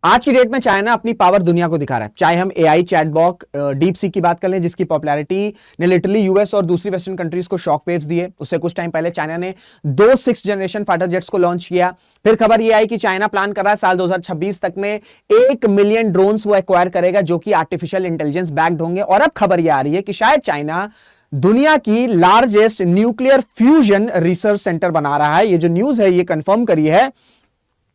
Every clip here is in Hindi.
आज की डेट में चाइना अपनी पावर दुनिया को दिखा रहा है। चाहे हम एआई चैटबॉट डीप सीक की बात कर लें, जिसकी पॉपुलैरिटी ने लिटरली यूएस और दूसरी वेस्टर्न कंट्रीज को शॉक वेव्स दिए। उससे कुछ टाइम पहले चाइना ने 2 6th जनरेशन फाइटर जेट्स को लॉन्च किया। फिर खबर यह आई कि चाइना प्लान कर रहा है साल 2026 तक में 1 मिलियन ड्रोन्स वो एक्वायर करेगा, जो कि आर्टिफिशियल इंटेलिजेंस बैक्ड होंगे। और अब खबर यह आ रही है कि शायद चाइना दुनिया की largest nuclear fusion research centre बना रहा है। ये जो न्यूज है ये कंफर्म करी है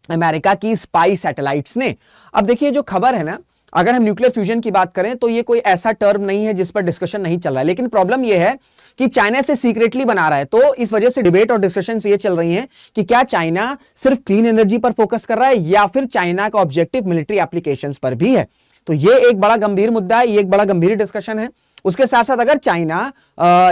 अमेरिका की स्पाई सैटेलाइट्स ने। अब देखिए जो खबर है ना, अगर हम न्यूक्लियर फ्यूजन की बात करें तो ये कोई ऐसा टर्म नहीं है जिस पर डिस्कशन नहीं चल रहा है, लेकिन प्रॉब्लम ये है कि चाइना से सीक्रेटली बना रहा है। तो इस वजह से डिबेट और डिस्कशन ये चल रही हैं कि क्या चाइना सिर्फ क्लीन एनर्जी पर फोकस कर रहा है या फिर चाइना का ऑब्जेक्टिव मिलिट्री एप्लीकेशंस पर भी है। तो ये एक बड़ा गंभीर मुद्दा है, ये एक बड़ा गंभीर डिस्कशन है। उसके साथ साथ अगर चाइना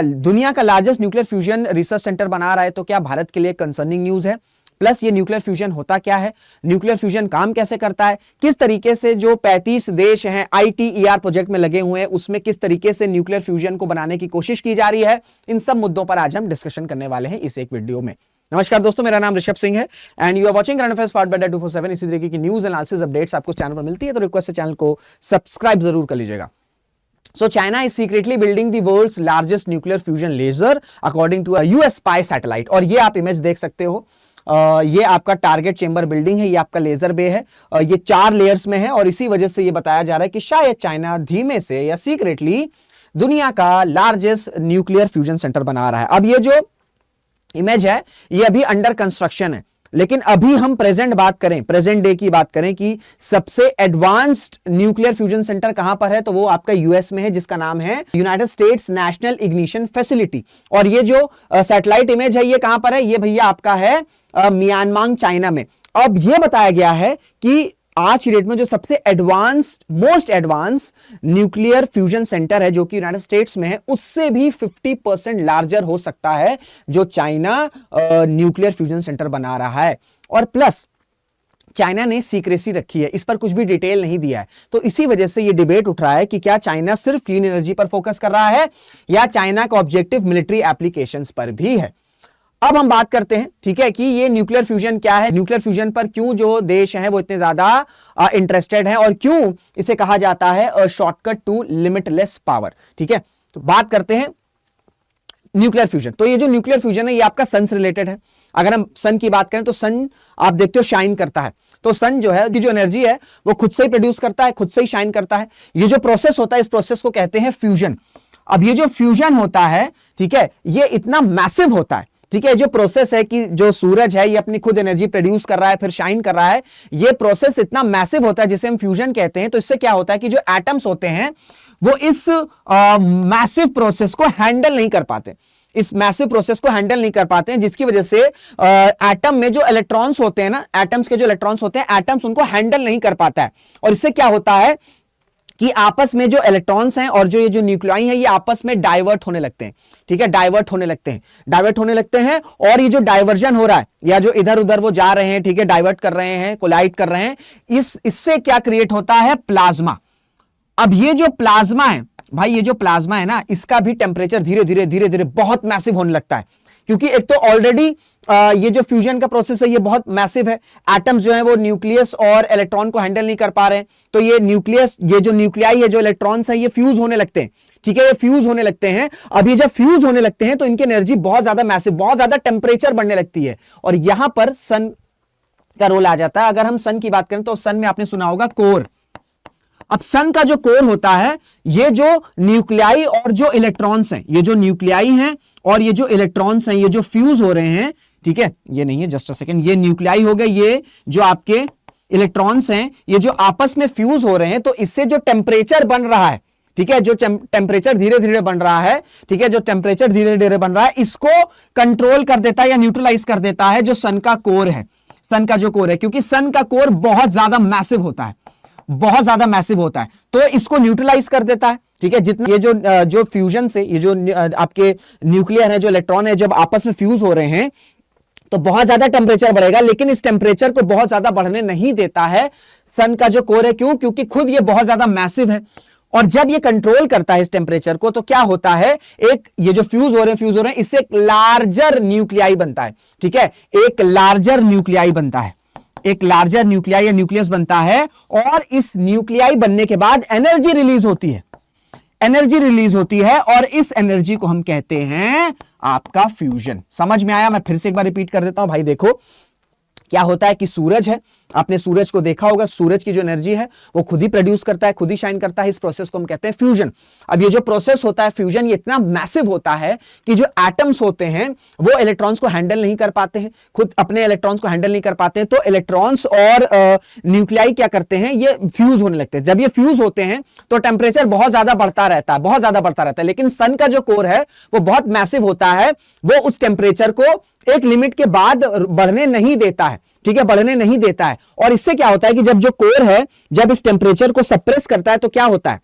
दुनिया का largest nuclear fusion research centre बना रहा है तो क्या भारत के लिए कंसर्निंग न्यूज है। प्लस ये न्यूक्लियर फ्यूजन होता क्या है, न्यूक्लियर फ्यूजन काम कैसे करता है, किस तरीके से जो 35 देश हैं ITER प्रोजेक्ट में लगे हुए हैं उसमें किस तरीके से न्यूक्लियर फ्यूजन को बनाने की कोशिश की जा रही है, इन सब मुद्दों पर आज हम डिस्कशन करने वाले हैं इस एक वीडियो में। नमस्कार दोस्तों, मेरा नाम ऋषभ सिंह है and you are watching current affairs part by 247। इसी तरीके की न्यूज एनालिसिस अपडेट्स आपको चैनल पर मिलती है, तो रिक्वेस्ट है चैनल को सब्सक्राइब जरूर कर लीजिएगा। So China is secretly building the world's largest nuclear fusion laser according to a US spy satellite। और ये आप इमेज देख सकते हो, ये आपका टारगेट चेंबर बिल्डिंग है, ये आपका लेजर बे है, ये 4 लेयर्स में है और इसी वजह से ये बताया जा रहा है कि शायद चाइना धीमे से या सीक्रेटली दुनिया का लार्जेस्ट न्यूक्लियर फ्यूजन सेंटर बना रहा है। अब ये जो इमेज है ये अभी अंडर कंस्ट्रक्शन है, लेकिन अभी हम प्रेजेंट बात करें, प्रेजेंट डे की बात करें कि सबसे एडवांस्ड न्यूक्लियर फ्यूजन सेंटर कहां पर है, तो वो आपका यूएस में है, जिसका नाम है United states national ignition facility. और ये जो सैटेलाइट इमेज है ये कहां पर है, ये भैया आपका है म्यांमार चाइना में। अब ये बताया गया है कि आज की डेट में जो सबसे advanced most advance nuclear fusion centre है जो कि यूनाइटेड स्टेट्स में है, उससे भी 50% लार्जर हो सकता है जो चाइना न्यूक्लियर फ्यूजन सेंटर बना रहा है। और प्लस चाइना ने सीक्रेसी रखी है, इस पर कुछ भी डिटेल नहीं दिया है। तो इसी वजह से यह डिबेट उठ रहा है कि क्या चाइना सिर्फ क्लीन एनर्जी पर फोकस कर रहा है या चाइना का ऑब्जेक्टिव मिलिट्री एप्लीकेशंस पर भी है। अब हम बात करते हैं, ठीक है, कि ये न्यूक्लियर फ्यूजन क्या है, न्यूक्लियर फ्यूजन पर क्यों जो देश हैं वो इतने ज्यादा इंटरेस्टेड हैं और क्यों इसे कहा जाता है शॉर्टकट टू लिमिटलेस पावर। ठीक है, तो बात करते हैं न्यूक्लियर फ्यूजन। तो ये जो न्यूक्लियर फ्यूजन है ये आपका सन से रिलेटेड है। अगर हम सन की बात करें तो सन आप देखते हो शाइन करता है, तो सन जो है जो एनर्जी है वो खुद से ही प्रोड्यूस करता है, खुद से ही शाइन करता है। ये जो प्रोसेस होता है इस प्रोसेस को कहते हैं फ्यूजन। अब ये जो फ्यूजन होता है, ठीक है, ये इतना मैसिव होता है, ठीक है, जो प्रोसेस है कि जो सूरज है ये अपनी खुद एनर्जी प्रोड्यूस कर रहा है फिर शाइन कर रहा है, ये प्रोसेस इतना मैसिव होता है जिसे हम फ्यूजन कहते हैं। तो इससे क्या होता है कि जो एटम्स होते हैं वो इस मैसिव प्रोसेस को हैंडल नहीं कर पाते, इस मैसिव प्रोसेस को हैंडल नहीं कर पाते हैं, जिसकी वजह से एटम में जो इलेक्ट्रॉन्स होते हैं ना, एटम्स के जो इलेक्ट्रॉन्स होते हैं, एटम्स उनको हैंडल नहीं कर पाता है। और इससे क्या होता है कि आपस में जो इलेक्ट्रॉन्स हैं और जो ये जो न्यूक्लियाई हैं ये आपस में डाइवर्ट होने लगते हैं। ठीक है, डाइवर्ट होने लगते हैं और ये जो डाइवर्जन हो रहा है या जो इधर उधर वो जा रहे हैं, ठीक है, डाइवर्ट कर रहे हैं, कोलाइड कर रहे हैं, इससे क्या क्रिएट होता है, प्लाज्मा। अब ये जो प्लाज्मा है भाई, ये जो प्लाज्मा है ना, इसका भी टेम्परेचर धीरे धीरे बहुत मैसिव होने लगता है, क्योंकि एक तो ऑलरेडी ये जो फ्यूजन का प्रोसेस है ये बहुत मैसिव है। एटम्स जो है वो न्यूक्लियस और इलेक्ट्रॉन को हैंडल नहीं कर पा रहे हैं, तो ये न्यूक्लियस, ये जो न्यूक्लियाई है, जो इलेक्ट्रॉन्स है, ये फ्यूज होने लगते हैं। ठीक है, ये फ्यूज होने लगते हैं। अब ये जब फ्यूज होने लगते हैं तो इनकी एनर्जी बहुत ज्यादा मैसिव, बहुत ज्यादा टेम्परेचर बढ़ने लगती है और यहां पर सन का रोल आ जाता है। अगर हम सन की बात करें तो सन में आपने सुना होगा कोर। अब सन का जो कोर होता है, ये जो न्यूक्लियाई और जो इलेक्ट्रॉन्स हैं, ये जो न्यूक्लियाई हैं और ये जो इलेक्ट्रॉन्स हैं, ये जो फ्यूज हो रहे हैं, ठीक है, ये नहीं है, जस्ट अ सेकंड, ये न्यूक्लियाई हो गए, ये जो आपके इलेक्ट्रॉन्स हैं ये जो आपस में फ्यूज हो रहे हैं, तो इससे जो टेम्परेचर बन रहा है, ठीक है, जो टेम्परेचर धीरे धीरे बन रहा है, ठीक है, जो टेम्परेचर धीरे धीरे बन रहा है, इसको कंट्रोल कर देता है या न्यूट्रलाइज कर देता है जो सन का कोर है, सन का जो कोर है, क्योंकि सन का कोर बहुत ज्यादा मैसिव होता है, बहुत ज्यादा मैसिव होता है, तो इसको न्यूट्रलाइज कर देता है। ठीक है, जितने ये जो फ्यूजन से ये जो आपके न्यूक्लियर है, जो इलेक्ट्रॉन है, जब आपस में फ्यूज हो रहे हैं तो बहुत ज्यादा टेम्परेचर बढ़ेगा, लेकिन इस टेम्परेचर को बहुत ज्यादा बढ़ने नहीं देता है सन का जो कोर है। क्यों? क्योंकि खुद ये बहुत ज्यादा मैसिव है और जब ये कंट्रोल करता है इस टेम्परेचर को तो क्या होता है, एक ये जो फ्यूज हो रहे हैं इससे एक लार्जर न्यूक्लियाई बनता है। ठीक है, एक लार्जर न्यूक्लियाई बनता है, एक लार्जर न्यूक्लियाई या न्यूक्लियस बनता है और इस न्यूक्लियाई बनने के बाद एनर्जी रिलीज होती है, एनर्जी रिलीज होती है और इस एनर्जी को हम कहते हैं आपका फ्यूजन। समझ में आया? मैं फिर से एक बार रिपीट कर देता हूं भाई। देखो क्या होता है कि सूरज है, आपने सूरज को देखा होगा, सूरज की जो एनर्जी है वो खुद ही प्रोड्यूस करता है, खुद ही शाइन करता है। इस प्रोसेस को हम कहते हैं फ्यूजन। अब ये जो प्रोसेस होता है फ्यूजन, ये इतना मैसिव होता है कि जो एटम्स होते हैं वो इलेक्ट्रॉन्स को हैंडल नहीं कर पाते हैं, खुद अपने इलेक्ट्रॉन्स को हैंडल नहीं कर पाते हैं, तो इलेक्ट्रॉन्स और न्यूक्लियाई क्या करते हैं, ये फ्यूज होने लगते हैं। जब ये फ्यूज होते हैं तो टेम्परेचर बहुत ज्यादा बढ़ता रहता है, बहुत ज्यादा बढ़ता रहता है। लेकिन सन का जो कोर है वो बहुत मैसिव होता है, वो उस टेम्परेचर को एक लिमिट के बाद बढ़ने नहीं देता है, ठीक है, बढ़ने नहीं देता है। और इससे क्या होता है कि जब जो कोर है जब इस टेम्परेचर को सप्रेस करता है तो क्या होता है,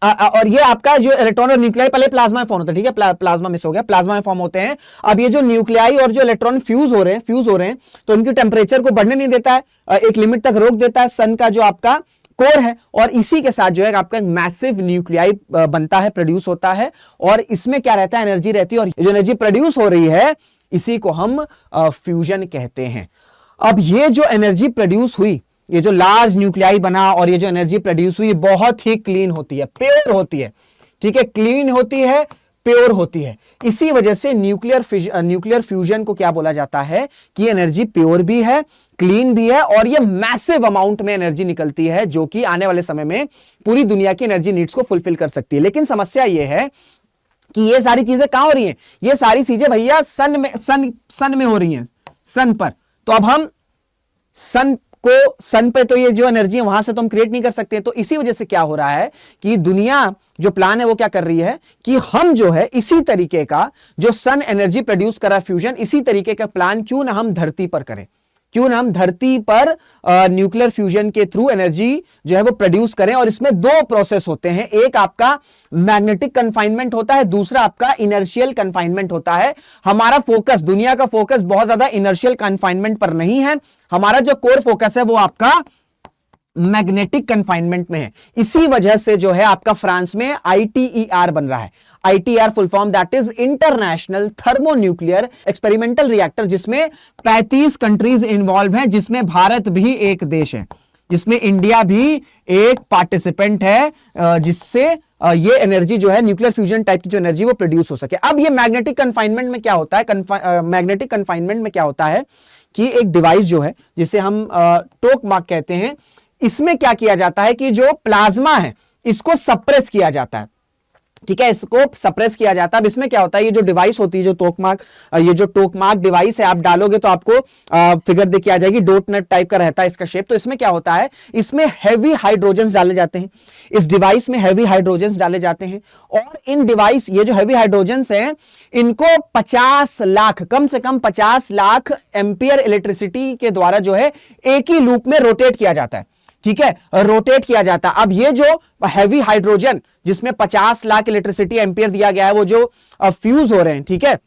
और ये आपका जो इलेक्ट्रॉन और न्यूक्लियाई पहले प्लाज्मा में फॉर्म होता है, ठीक है, प्लाज्मा मिस हो गया, प्लाज्मा में फॉर्म होते हैं। अब ये जो न्यूक्लियाई और जो इलेक्ट्रॉन फ्यूज हो रहे हैं तो इनकी टेम्परेचर को बढ़ने नहीं देता है, एक लिमिट तक रोक देता है सन का जो आपका कोर है। और इसी के साथ जो है आपका मैसिव न्यूक्लियाई बनता है, प्रोड्यूस होता है। और इसमें क्या रहता है, एनर्जी रहती है, और जो एनर्जी प्रोड्यूस हो रही है इसी को हम फ्यूजन कहते हैं। अब ये जो एनर्जी प्रोड्यूस हुई, ये जो लार्ज न्यूक्लियाई बना और ये जो एनर्जी प्रोड्यूस हुई बहुत ही क्लीन होती है, प्योर होती है, ठीक है, क्लीन होती है, प्योर होती है। इसी वजह से न्यूक्लियर फ्यूजन को क्या बोला जाता है कि एनर्जी प्योर भी है, क्लीन भी है और ये मैसिव अमाउंट में एनर्जी निकलती है जो कि आने वाले समय में पूरी दुनिया की एनर्जी नीड्स को फुलफिल कर सकती है। लेकिन समस्या ये है कि ये सारी चीजें कहां हो रही हैं, ये सारी चीजें भैया सन में हो रही हैं, सन पर। तो अब हम सन पे तो ये जो एनर्जी है वहां से तो हम क्रिएट नहीं कर सकते। तो इसी वजह से क्या हो रहा है कि दुनिया जो प्लान है वो क्या कर रही है कि हम जो है इसी तरीके का जो सन एनर्जी प्रोड्यूस करा फ्यूजन, इसी तरीके का प्लान क्यों ना हम धरती पर करें, क्यों ना हम धरती पर न्यूक्लियर फ्यूजन के थ्रू एनर्जी जो है वो प्रोड्यूस करें। और इसमें दो प्रोसेस होते हैं, एक आपका मैग्नेटिक कन्फाइनमेंट होता है, दूसरा आपका इनर्शियल कन्फाइनमेंट होता है। हमारा फोकस, दुनिया का फोकस बहुत ज्यादा इनर्शियल कन्फाइनमेंट पर नहीं है, हमारा जो कोर फोकस है वो आपका मैग्नेटिक कन्फाइनमेंट में है। इसी वजह से जो है आपका फ्रांस में ITER बन रहा है। ITER full form that is international thermonuclear experimental reactor, जिसमें 35 कंट्रीज इन्वॉल्व हैं, जिसमें भारत भी एक देश है, जिसमें इंडिया भी एक पार्टिसिपेंट है, जिससे ये एनर्जी जो है न्यूक्लियर फ्यूजन टाइप की जो एनर्जी वो प्रोड्यूस हो सके। अब ये मैग्नेटिक कन्फाइनमेंट में क्या होता है, मैग्नेटिक कन्फाइनमेंट में क्या होता है कि एक डिवाइस जो है जिसे हम टोकमाक कहते हैं, इसमें क्या किया जाता है कि जो प्लाज्मा है इसको सप्रेस किया जाता है, ठीक है, इसको सप्रेस किया जाता है। अब इसमें क्या होता है, ये जो डिवाइस होती है, जो टोकमाक, ये जो टोकमाक डिवाइस है, आप डालोगे तो आपको फिगर देखी आ जाएगी, डोट नट टाइप का रहता है इसका शेप। तो इसमें क्या होता है, इसमें हैवी हाइड्रोजन्स डाले जाते हैं, इस डिवाइस में हैवी हाइड्रोजन्स डाले जाते हैं। और इन डिवाइस, ये जो हैवी हाइड्रोजन्स हैं, इनको 50 लाख, कम से कम 50 लाख एम्पियर इलेक्ट्रिसिटी के द्वारा जो है एक ही लूप में रोटेट किया जाता है, ठीक है, रोटेट किया जाता है। अब ये जो हैवी हाइड्रोजन जिसमें 50 लाख इलेक्ट्रिसिटी एम्पियर दिया गया है, वो जो फ्यूज हो रहे हैं, ठीक है,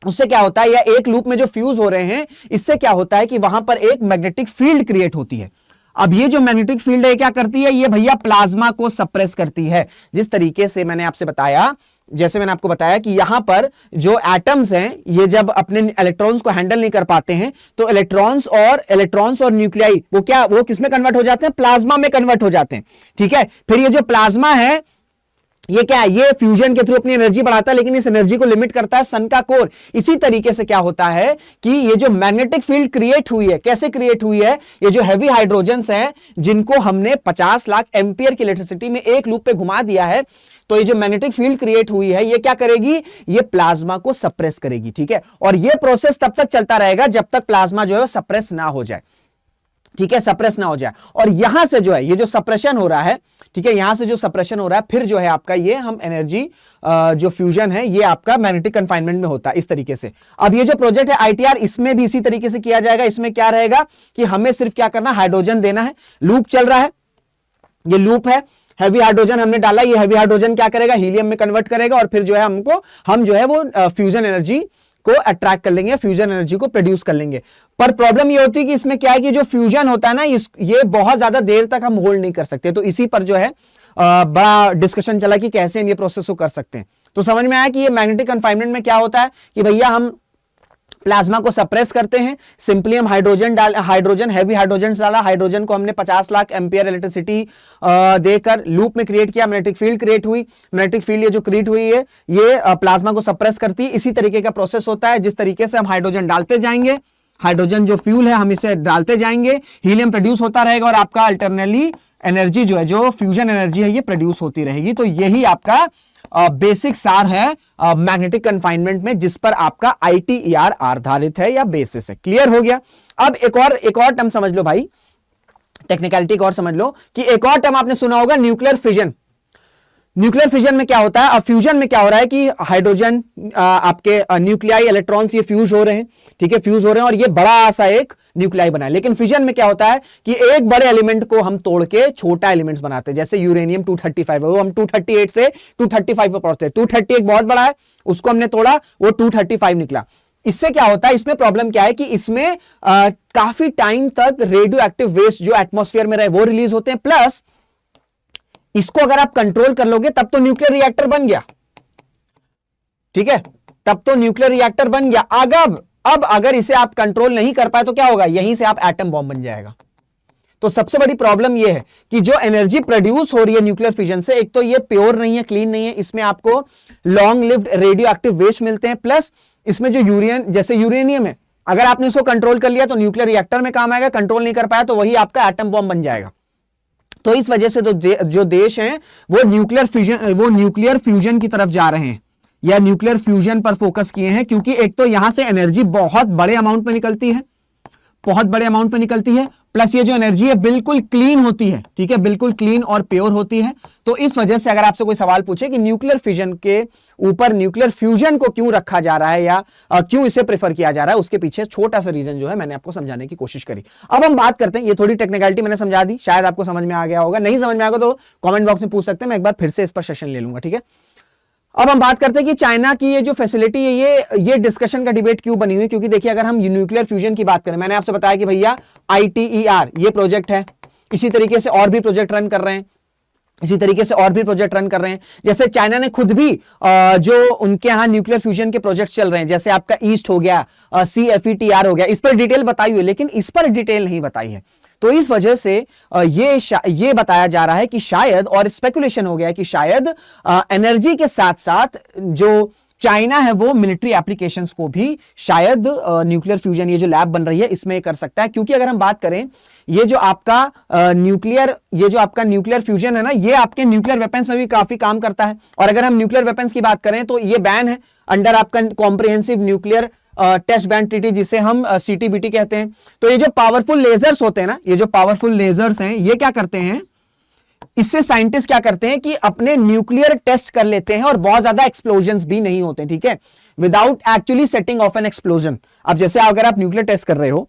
उससे क्या होता है, या एक लूप में जो फ्यूज हो रहे हैं, इससे क्या होता है कि वहां पर एक मैग्नेटिक फील्ड क्रिएट होती है। अब ये जो मैग्नेटिक फील्ड है क्या करती है, ये भैया प्लाज्मा को सप्रेस करती है। जिस तरीके से मैंने आपसे बताया, जैसे मैंने आपको बताया कि यहां पर जो एटम्स हैं, ये जब अपने इलेक्ट्रॉन्स को हैंडल नहीं कर पाते हैं तो इलेक्ट्रॉन्स और न्यूक्लियाई वो किसमें कन्वर्ट हो जाते हैं, प्लाज्मा में कन्वर्ट हो जाते हैं, ठीक है। फिर ये जो प्लाज्मा है ये क्या है, ये फ्यूजन के थ्रू अपनी एनर्जी बढ़ाता है, लेकिन इस एनर्जी को लिमिट करता है सन का कोर। इसी तरीके से क्या होता है कि ये जो मैग्नेटिक फील्ड क्रिएट हुई है, कैसे क्रिएट हुई है, ये जो हैवी हाइड्रोजन्स हैं जिनको हमने 50 लाख एम्पियर की इलेक्ट्रिसिटी में एक लूप पे घुमा दिया है, तो ये जो मैग्नेटिक फील्ड क्रिएट हुई है ये क्या करेगी, ये प्लाज्मा को सप्रेस करेगी, ठीक है। और ये प्रोसेस तब तक चलता रहेगा जब तक प्लाज्मा जो है सप्रेस ना हो जाए, ठीक है, सप्रेस ना हो जाए। और यहां से जो है ये जो सप्रेशन हो रहा है, ठीक है, यहां से जो सप्रेशन हो रहा है, फिर जो है आपका ये हम एनर्जी जो फ्यूजन है ये आपका मैग्नेटिक कन्फाइनमेंट में होता है इस तरीके से। अब ये जो प्रोजेक्ट है ITER, इसमें भी इसी तरीके से किया जाएगा। इसमें क्या रहेगा कि हमें सिर्फ क्या करना, हाइड्रोजन देना है, लूप चल रहा है, ये लूप है, हैवी हाइड्रोजन हमने डाला, ये हैवी हाइड्रोजन क्या करेगा, हीलियम में कन्वर्ट करेगा और फिर जो है हम जो है वो फ्यूजन एनर्जी को अट्रैक्ट कर लेंगे, फ्यूजन एनर्जी को प्रोड्यूस कर लेंगे। पर प्रॉब्लम ये होती है कि इसमें क्या है कि जो फ्यूजन होता है ना, ये बहुत ज्यादा देर तक हम होल्ड नहीं कर सकते। तो इसी पर जो है बड़ा डिस्कशन चला कि कैसे हम ये प्रोसेस को कर सकते हैं। तो समझ में आया कि ये मैग्नेटिक कन्फाइनमेंट में क्या होता है कि भैया हम प्लाज्मा को सप्रेस करते हैं। सिंपली हम हाइड्रोजन हैवी हाइड्रोजन डाला, हाइड्रोजन को हमने 50 लाख एम्पियर इलेक्ट्रिसिटी देकर लूप में क्रिएट किया, मैग्नेटिक फील्ड क्रिएट हुई। मैग्नेटिक फील्ड ये जो क्रिएट हुई है ये प्लाज्मा को सप्रेस करती है। इसी तरीके का प्रोसेस होता है, जिस तरीके से हम हाइड्रोजन डालते जाएंगे, हाइड्रोजन जो फ्यूल है हम इसे डालते जाएंगे, हीलियम प्रोड्यूस होता रहेगा और आपका अल्टरनेटली एनर्जी जो है, जो फ्यूजन एनर्जी है, ये प्रोड्यूस होती रहेगी। तो यही आपका बेसिक सार है मैग्नेटिक कन्फाइनमेंट में, जिस पर आपका ITER आधारित है या बेसिस है। क्लियर हो गया। अब एक और टर्म समझ लो भाई, टेक्निकलिटी एक और समझ लो कि एक और टर्म आपने सुना होगा, न्यूक्लियर फिजन। न्यूक्लियर फिजन में क्या होता है? अब फ्यूजन में क्या हो रहा है कि हाइड्रोजन आपके न्यूक्लियाई इलेक्ट्रॉन्स ये फ्यूज हो रहे हैं, ठीक है, फ्यूज हो रहे हैं और ये बड़ा सा एक न्यूक्लियाई बना है। लेकिन फिजन में क्या होता है कि एक बड़े एलिमेंट को हम तोड़ के छोटा एलिमेंट्स बनाते हैं। जैसे यूरेनियम 235 है, वो हम 238 से 235 पर पहुंचते हैं। 230 एक बहुत बड़ा है, उसको हमने तोड़ा, वो 235 निकला। इससे क्या होता है, इसमें प्रॉब्लम क्या है कि इसमें काफी टाइम तक रेडियो एक्टिव वेस्ट जो एटमॉस्फेयर में रहे वो रिलीज होते हैं। प्लस इसको अगर आप कंट्रोल कर लोगे तब तो न्यूक्लियर रिएक्टर बन गया, ठीक है, तब तो न्यूक्लियर रिएक्टर बन गया। अब अगर इसे आप कंट्रोल नहीं कर पाए तो क्या होगा? यहीं से आप एटम बॉम्ब बन जाएगा। तो सबसे बड़ी प्रॉब्लम यह है कि जो एनर्जी प्रोड्यूस हो रही है न्यूक्लियर फिजन से, एक तो ये प्योर नहीं है, क्लीन नहीं है, इसमें आपको long lived radioactive waste मिलते हैं। प्लस इसमें जो जैसे यूरेनियम है, अगर आपने इसको कंट्रोल कर लिया तो न्यूक्लियर रिएक्टर में काम आएगा, कंट्रोल नहीं कर पाया तो वही आपका एटम बॉम्ब बन जाएगा। तो इस वजह से तो जो देश हैं वो न्यूक्लियर फ्यूजन की तरफ जा रहे हैं या न्यूक्लियर फ्यूजन पर फोकस किए हैं, क्योंकि एक तो यहां से एनर्जी बहुत बड़े अमाउंट में निकलती है, बहुत बड़े अमाउंट में निकलती है। प्लस ये जो एनर्जी है बिल्कुल क्लीन होती है, ठीक है, बिल्कुल क्लीन और प्योर होती है। तो इस वजह से अगर आपसे कोई सवाल पूछे कि न्यूक्लियर फिजन के ऊपर न्यूक्लियर फ्यूजन को क्यों रखा जा रहा है या क्यों इसे प्रेफर किया जा रहा है, उसके पीछे छोटा सा रीजन जो है मैंने आपको समझाने की कोशिश करी। अब हम बात करते हैं, ये थोड़ी टेक्निकलिटी मैंने समझा दी, शायद आपको समझ में आ गया होगा, नहीं समझ में आएगा तो कमेंट बॉक्स में पूछ सकते हैं, मैं एक बार फिर से इस पर सेशन ले लूंगा, ठीक है। अब हम बात करते हैं कि चाइना की ये जो फैसिलिटी है, ये डिस्कशन का डिबेट क्यों बनी हुई, क्योंकि देखिए अगर हम न्यूक्लियर फ्यूजन की बात करें, मैंने आपसे बताया कि भैया ITER ये प्रोजेक्ट है, इसी तरीके से और भी प्रोजेक्ट रन कर रहे हैं, इसी तरीके से और भी प्रोजेक्ट रन कर रहे हैं। जैसे चाइना ने खुद भी जो उनके यहां न्यूक्लियर फ्यूजन के प्रोजेक्ट चल रहे हैं, जैसे आपका ईस्ट हो गया, CFETR हो गया, इस पर डिटेल बताई हुई है, लेकिन इस पर डिटेल नहीं बताई है। तो इस वजह से ये बताया जा रहा है कि शायद, और स्पेकुलेशन हो गया है कि शायद एनर्जी के साथ साथ जो चाइना है वो मिलिट्री एप्लीकेशंस को भी शायद न्यूक्लियर फ्यूजन ये जो लैब बन रही है इसमें कर सकता है। क्योंकि अगर हम बात करें ये जो आपका न्यूक्लियर फ्यूजन है ना, ये आपके न्यूक्लियर वेपन्स में भी काफी काम करता है। और अगर हम न्यूक्लियर वेपन्स की बात करें तो ये बैन है अंडर आपका comprehensive nuclear test ban treaty, जिसे हम CTBT कहते हैं। तो ये जो पावरफुल लेजर्स होते हैं ना, ये जो पावरफुल लेजर्स हैं, ये क्या करते हैं, इससे साइंटिस्ट क्या करते हैं कि अपने न्यूक्लियर टेस्ट कर लेते हैं और बहुत ज्यादा एक्सप्लोजन्स भी नहीं होते, ठीक है, without actually setting of N explosion. अब जैसे अगर आप न्यूक्लियर टेस्ट कर रहे हो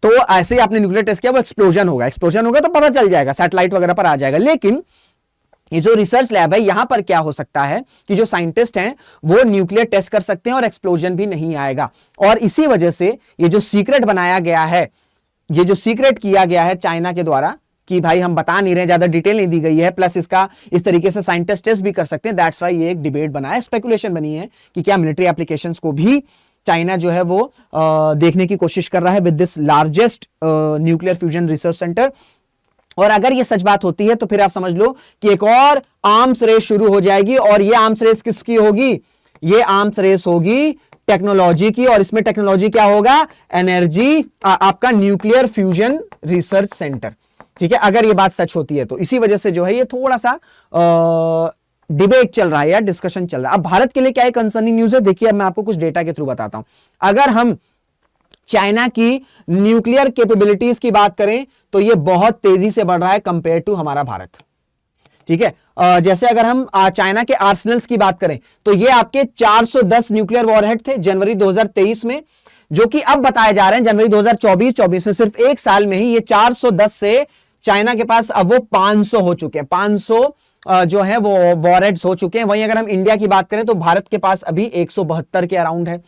तो ऐसे ही आपने न्यूक्लियर टेस्ट किया, वो एक्सप्लोजन होगा तो पता चल जाएगा, सैटेलाइट वगैरह पर आ जाएगा। लेकिन ये जो रिसर्च लैब है यहां पर क्या हो सकता है कि जो साइंटिस्ट हैं वो न्यूक्लियर टेस्ट कर सकते हैं और एक्सप्लोजन भी नहीं आएगा। और इसी वजह से ये जो सीक्रेट बनाया गया है, ये जो सीक्रेट किया गया है चाइना के द्वारा कि भाई हम बता नहीं रहे, ज्यादा डिटेल नहीं दी गई है, प्लस इसका इस तरीके से साइंटिस्ट टेस्ट भी कर सकते हैं, दैट्स व्हाई ये एक डिबेट बना है, स्पेकुलेशन बनी है कि क्या मिलिट्री एप्लीकेशंस को भी चाइना जो है वो देखने की कोशिश कर रहा है with this largest nuclear fusion research centre. और अगर ये सच बात होती है तो फिर आप समझ लो कि एक और आर्म्स रेस शुरू हो जाएगी। और ये आर्म्स रेस किसकी होगी? ये आर्म्स रेस होगी टेक्नोलॉजी की। और इसमें टेक्नोलॉजी क्या होगा? एनर्जी, आपका न्यूक्लियर फ्यूजन रिसर्च सेंटर, ठीक है, अगर ये बात सच होती है तो। इसी वजह से जो है ये थोड़ा सा डिबेट चल रहा है या डिस्कशन चल रहा है। अब भारत के लिए क्या कंसर्निंग न्यूज है, देखिए अब मैं आपको कुछ डेटा के थ्रू बताता हूं। अगर हम चाइना की न्यूक्लियर कैपेबिलिटीज की बात करें तो ये बहुत तेजी से बढ़ रहा है कंपेयर टू हमारा भारत, ठीक है। जैसे अगर हम चाइना के आर्सेनल्स की बात करें तो ये आपके 410 न्यूक्लियर वॉरहेड थे जनवरी 2023 में, जो कि अब बताए जा रहे हैं जनवरी 2024 में सिर्फ एक साल में ही ये 410 से चाइना के पास अब वो 500 हो चुके हैं, 500 जो है वो वॉरहेड्स हो चुके हैं। वहीं अगर हम इंडिया की बात करें तो भारत के पास अभी 172 के अराउंड है।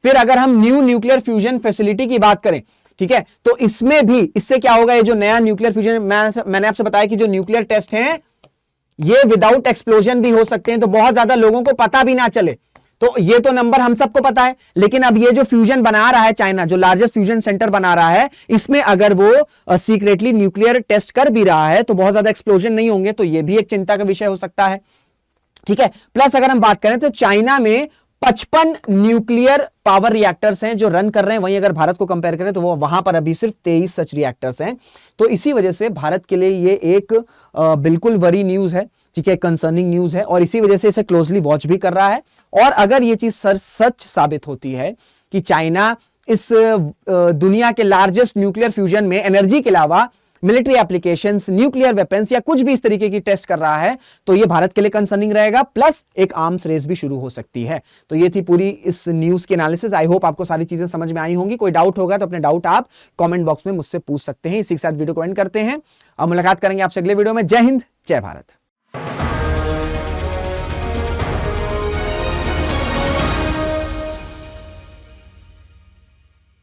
फिर अगर हम न्यू न्यूक्लियर फ्यूजन फैसिलिटी की बात करें, ठीक है, तो इसमें भी इससे क्या होगा, ये जो नया न्यूक्लियर फ्यूजन, मैंने आपसे बताया कि जो न्यूक्लियर टेस्ट हैं ये विदाउट एक्सप्लोजन भी हो सकते हैं, तो बहुत ज्यादा लोगों को पता भी ना चले। तो ये तो नंबर हम सबको पता है, लेकिन अब ये जो फ्यूजन बना रहा है चाइना, जो लार्जेस्ट फ्यूजन सेंटर बना रहा है, इसमें अगर वो सीक्रेटली न्यूक्लियर टेस्ट कर भी रहा है तो बहुत ज्यादा एक्सप्लोजन नहीं होंगे, तो ये भी एक चिंता का विषय हो सकता है। ठीक है, प्लस अगर हम बात करें तो चाइना में 55 न्यूक्लियर पावर रिएक्टर्स हैं जो रन कर रहे हैं, वहीं अगर भारत को कंपेयर करें तो वो वहां पर अभी सिर्फ 23 सच रिएक्टर्स हैं। तो इसी वजह से भारत के लिए ये एक बिल्कुल वरी न्यूज है, ठीक है, कंसर्निंग न्यूज है, और इसी वजह से इसे क्लोजली वॉच भी कर रहा है। और अगर ये चीज सच साबित होती है कि चाइना इस दुनिया के लार्जेस्ट न्यूक्लियर फ्यूजन में एनर्जी के अलावा मिलिट्री एप्लीकेशंस, न्यूक्लियर वेपन्स या कुछ भी इस तरीके की टेस्ट कर रहा है, तो ये भारत के लिए कंसर्निंग रहेगा, प्लस एक आर्म्स रेस भी शुरू हो सकती है। तो ये थी पूरी इस न्यूज की एनालिसिस। आई होप आपको सारी चीजें समझ में आई होंगी। कोई डाउट होगा तो अपने डाउट आप कमेंट बॉक्स में मुझसे पूछ सकते हैं। इसी के साथ वीडियो को एंड करते हैं, अब मुलाकात करेंगे आपसे अगले वीडियो में। जय हिंद, जय भारत।